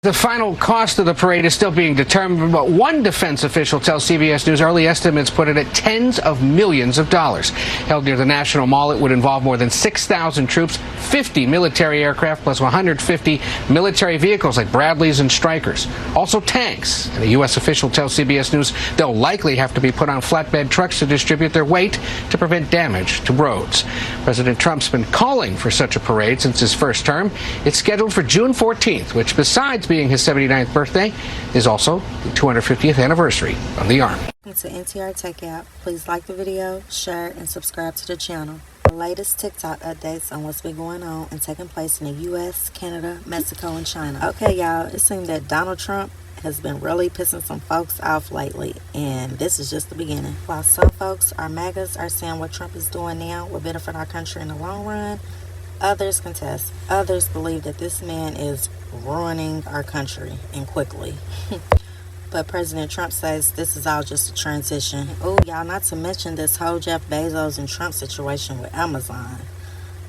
The final cost of the parade is still being determined, but one defense official tells CBS News early estimates put it at tens of millions of dollars. Held near the National Mall, it would involve more than 6,000 troops, 50 military aircraft, plus 150 military vehicles like Bradleys and Strykers. Also tanks. And a U.S. official tells CBS News they'll likely have to be put on flatbed trucks to distribute their weight to prevent damage to roads. President Trump's been calling for such a parade since his first term. It's scheduled for June 14th, which besides being his 79th birthday, is also the 250th anniversary of the Army. To NTR.Takeout, please like the video, share, and subscribe to the channel. The latest TikTok updates on what's been going on and taking place in the U.S., Canada, Mexico, and China. Okay, y'all, it seems that Donald Trump has been really pissing some folks off lately, and this is just the beginning. While some folks, our MAGAs, are saying what Trump is doing now will benefit our country in the long run, others contest. Others believe that this man is ruining our country, and quickly. But President Trump says this is all just a transition. Oh, y'all, not to mention this whole Jeff Bezos and Trump situation with Amazon.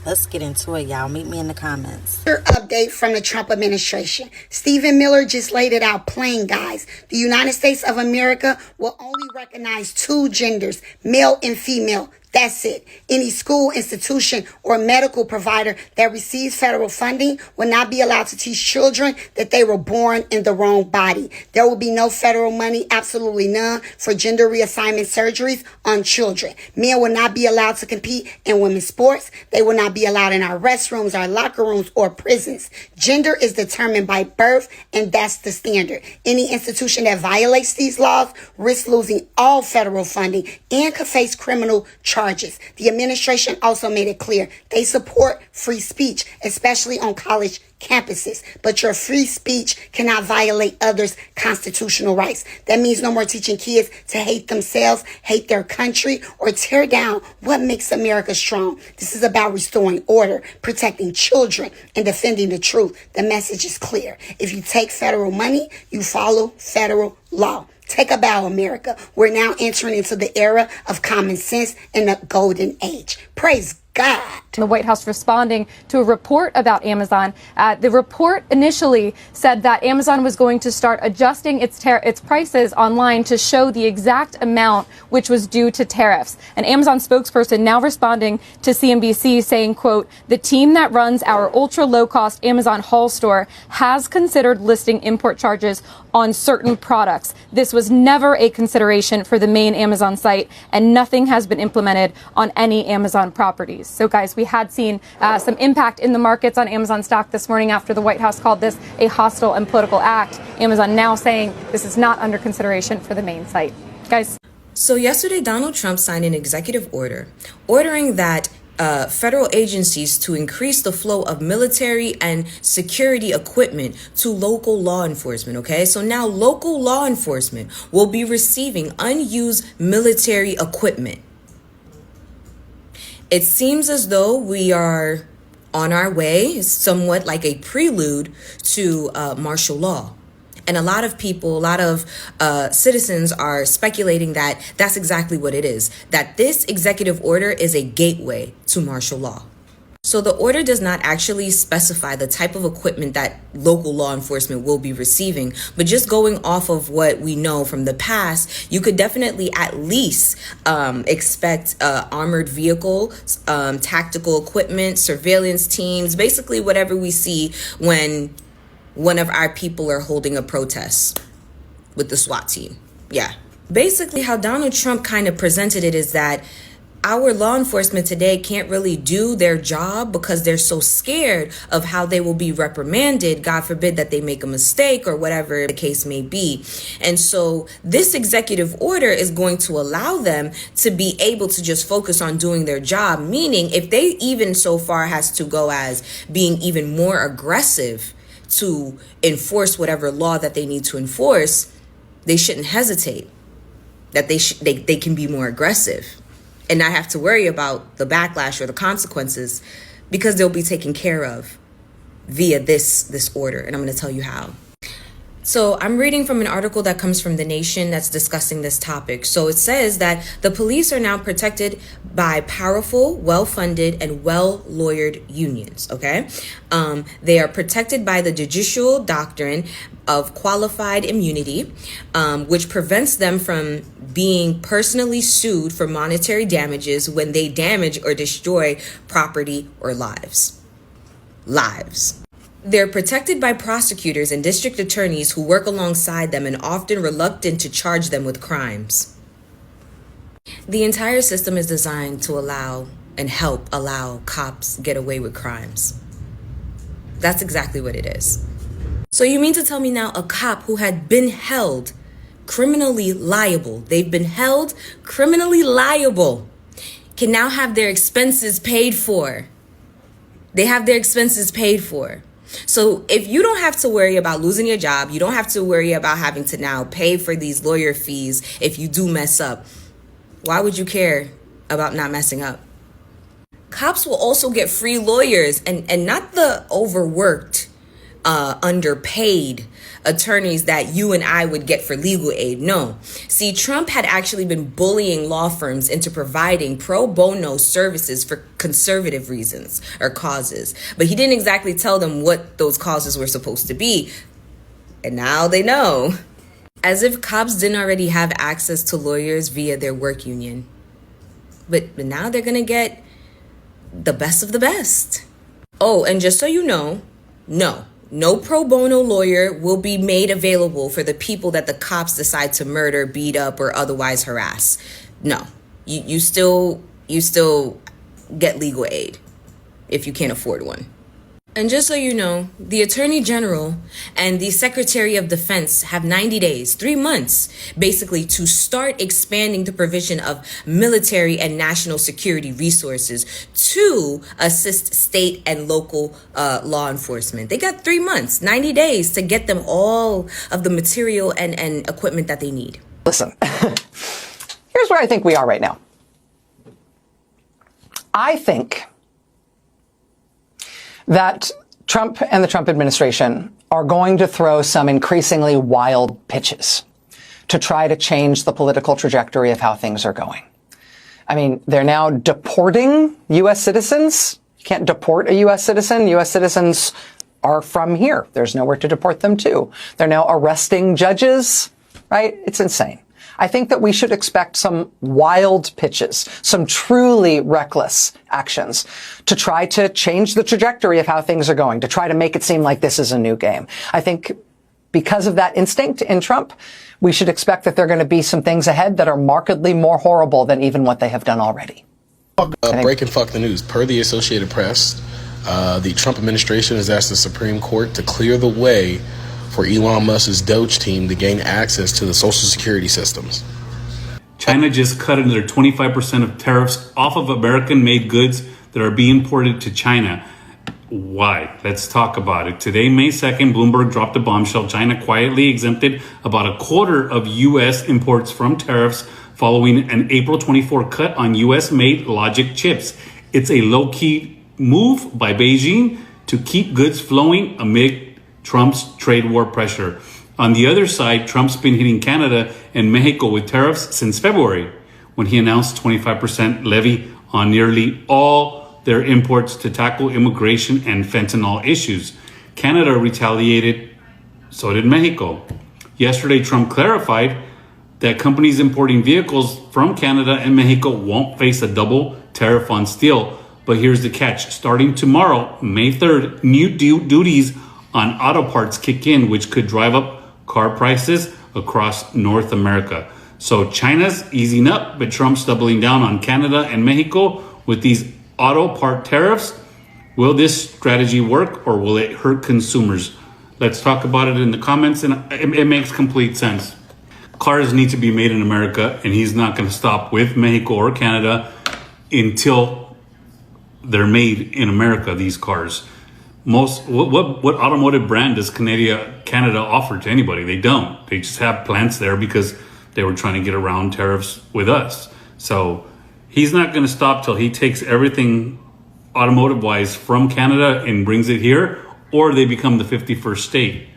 Let's get into it, y'all. Meet me in the comments. Update from the Trump administration. Stephen Miller just laid it out plain, guys. The United States of America will only recognize two genders, male and female. That's it. Any school, institution, or medical provider that receives federal funding will not be allowed to teach children that they were born in the wrong body. There will be no federal money, absolutely none, for gender reassignment surgeries on children. Men will not be allowed to compete in women's sports. They will not be allowed in our restrooms, our locker rooms, or prisons. Gender is determined by birth, and that's the standard. Any institution that violates these laws risks losing all federal funding and could face criminal charges. The administration also made it clear they support free speech, especially on college campuses, but your free speech cannot violate others' constitutional rights. That means no more teaching kids to hate themselves, hate their country, or tear down what makes America strong. This is about restoring order, protecting children, and defending the truth. The message is clear. If you take federal money, you follow federal law. Take a bow, America. We're now entering into the era of common sense and the golden age. Praise God. The White House responding to a report about Amazon. The report initially said that Amazon was going to start adjusting its prices online to show the exact amount which was due to tariffs. An Amazon spokesperson now responding to CNBC saying, quote, "The team that runs our ultra low cost Amazon Haul store has considered listing import charges on certain products. This was never a consideration for the main Amazon site, and nothing has been implemented on any Amazon properties." So guys, we had seen some impact in the markets on Amazon stock this morning after the White House called this a hostile and political act. Amazon now saying this is not under consideration for the main site. Guys. So yesterday, Donald Trump signed an executive order ordering that federal agencies to increase the flow of military and security equipment to local law enforcement. Okay, so now local law enforcement will be receiving unused military equipment. It seems as though we are on our way, somewhat like a prelude to martial law. And a lot of people, a lot of citizens are speculating that that's exactly what it is, that this executive order is a gateway to martial law. So the order does not actually specify the type of equipment that local law enforcement will be receiving, but just going off of what we know from the past, you could definitely at least expect armored vehicles, tactical equipment, surveillance teams, basically whatever we see when one of our people are holding a protest with the SWAT team. Yeah. Basically how Donald Trump kind of presented it is that our law enforcement today can't really do their job because they're so scared of how they will be reprimanded, God forbid that they make a mistake or whatever the case may be. And so this executive order is going to allow them to be able to just focus on doing their job, meaning if they even so far has to go as being even more aggressive to enforce whatever law that they need to enforce, they shouldn't hesitate, that they can be more aggressive and not have to worry about the backlash or the consequences, because they'll be taken care of via this order. And I'm going to tell you how. So I'm reading from an article that comes from The Nation that's discussing this topic. So it says that the police are now protected by powerful, well-funded, and well-lawyered unions, okay? They are protected by the judicial doctrine of qualified immunity, which prevents them from being personally sued for monetary damages when they damage or destroy property or lives. They're protected by prosecutors and district attorneys who work alongside them and often reluctant to charge them with crimes. The entire system is designed to allow cops get away with crimes. That's exactly what it is. So you mean to tell me now a cop who had been held criminally liable, they've been held criminally liable, can now have their expenses paid for? They have their expenses paid for. So if you don't have to worry about losing your job, you don't have to worry about having to now pay for these lawyer fees if you do mess up, why would you care about not messing up? Cops will also get free lawyers and not the overworked, underpaid attorneys that you and I would get for legal aid. No. See, Trump had actually been bullying law firms into providing pro bono services for conservative reasons or causes. But he didn't exactly tell them what those causes were supposed to be. And now they know. As if cops didn't already have access to lawyers via their work union. But now they're going to get the best of the best. Oh, and just so you know, no pro bono lawyer will be made available for the people that the cops decide to murder, beat up, or otherwise harass. No, you still get legal aid if you can't afford one. And just so you know, the Attorney General and the Secretary of Defense have 90 days, 3 months, basically, to start expanding the provision of military and national security resources to assist state and local law enforcement. They got 3 months, 90 days to get them all of the material and equipment that they need. Listen, here's where I think we are right now. I think that Trump and the Trump administration are going to throw some increasingly wild pitches to try to change the political trajectory of how things are going. I mean, they're now deporting U.S. citizens. You can't deport a U.S. citizen. U.S. citizens are from here. There's nowhere to deport them to. They're now arresting judges, right? It's insane. I think that we should expect some wild pitches, some truly reckless actions to try to change the trajectory of how things are going, to try to make it seem like this is a new game. I think because of that instinct in Trump, we should expect that there are going to be some things ahead that are markedly more horrible than even what they have done already. Breaking fuck the news. Per the Associated Press, the Trump administration has asked the Supreme Court to clear the way for Elon Musk's Doge team to gain access to the Social Security systems. China just cut another 25% of tariffs off of American-made goods that are being imported to China. Why? Let's talk about it. Today, May 2nd, Bloomberg dropped a bombshell. China quietly exempted about a quarter of U.S. imports from tariffs following an April 24 cut on U.S.-made logic chips. It's a low-key move by Beijing to keep goods flowing amid Trump's trade war pressure. On the other side, Trump's been hitting Canada and Mexico with tariffs since February, when he announced 25% levy on nearly all their imports to tackle immigration and fentanyl issues. Canada retaliated, so did Mexico. Yesterday, Trump clarified that companies importing vehicles from Canada and Mexico won't face a double tariff on steel. But here's the catch. Starting tomorrow, May 3rd, new duties on auto parts kick in, which could drive up car prices across North America. So China's easing up, but Trump's doubling down on Canada and Mexico with these auto part tariffs. Will this strategy work, or will it hurt consumers? Let's talk about it in the comments, and it makes complete sense. Cars need to be made in America, and he's not going to stop with Mexico or Canada until they're made in America, these cars. What automotive brand does Canada offer to anybody? They don't. They just have plants there because they were trying to get around tariffs with us. So he's not going to stop till he takes everything automotive wise from Canada and brings it here, or they become the 51st state.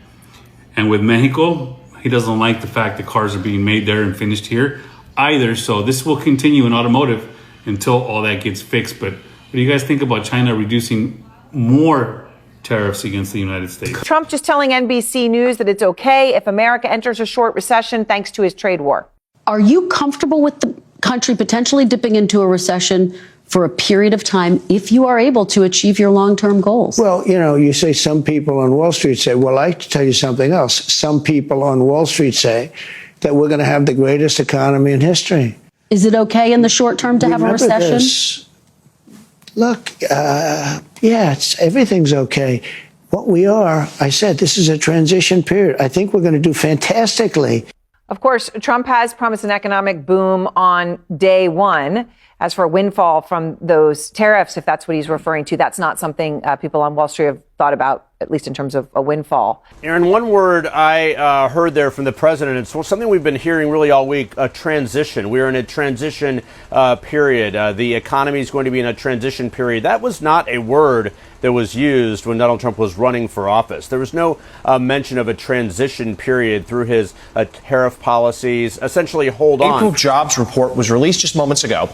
And with Mexico, he doesn't like the fact that cars are being made there and finished here either. So this will continue in automotive until all that gets fixed. But what do you guys think about China reducing more tariffs against the United States? Trump just telling NBC News that it's okay if America enters a short recession thanks to his trade war. Are you comfortable with the country potentially dipping into a recession for a period of time if you are able to achieve your long-term goals? Well, you know, you say some people on Wall Street say, well, I like to tell you something else. Some people on Wall Street say that we're going to have the greatest economy in history. Is it okay in the short term to have a recession? This. Look, everything's okay. What we are, I said, this is a transition period. I think we're going to do fantastically. Of course, Trump has promised an economic boom on day one. As for a windfall from those tariffs, if that's what he's referring to, that's not something people on Wall Street have thought about, at least in terms of a windfall. Aaron, one word I heard there from the president, it's something we've been hearing really all week, a transition. We're in a transition period. The economy is going to be in a transition period. That was not a word that was used when Donald Trump was running for office. There was no mention of a transition period through his tariff policies. Essentially, hold on. April jobs report was released just moments ago.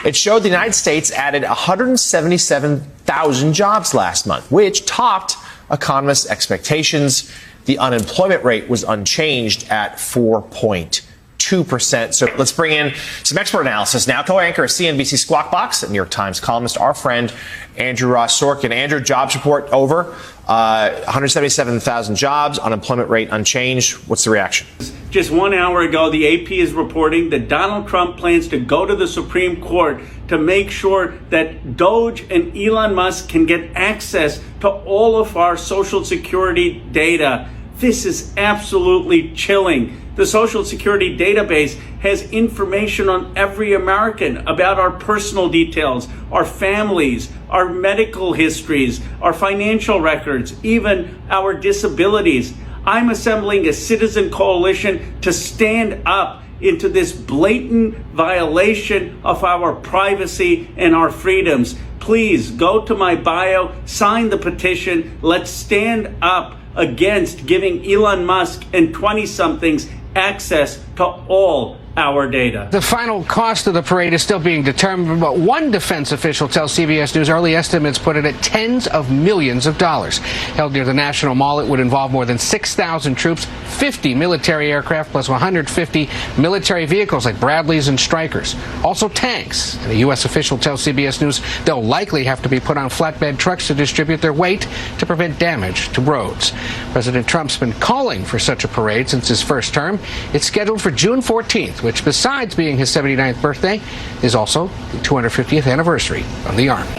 It showed the United States added 177,000 jobs last month, which topped economists' expectations. The unemployment rate was unchanged at 4.2%. So let's bring in some expert analysis now. Co-anchor CNBC Squawk Box and New York Times columnist, our friend Andrew Ross Sorkin. Andrew, jobs report over, 177,000 jobs, unemployment rate unchanged. What's the reaction? Just 1 hour ago, the AP is reporting that Donald Trump plans to go to the Supreme Court to make sure that Doge and Elon Musk can get access to all of our Social Security data. This is absolutely chilling. The Social Security database has information on every American about our personal details, our families, our medical histories, our financial records, even our disabilities. I'm assembling a citizen coalition to stand up into this blatant violation of our privacy and our freedoms. Please go to my bio, sign the petition. Let's stand up against giving Elon Musk and 20-somethings access to all our data. The final cost of the parade is still being determined, but one defense official tells CBS News early estimates put it at tens of millions of dollars. Held near the National Mall, it would involve more than 6,000 troops, 50 military aircraft, plus 150 military vehicles like Bradleys and Strykers. Also tanks. And a U.S. official tells CBS News they'll likely have to be put on flatbed trucks to distribute their weight to prevent damage to roads. President Trump's been calling for such a parade since his first term. It's scheduled for June 14th. Which, besides being his 79th birthday, is also the 250th anniversary of the Army.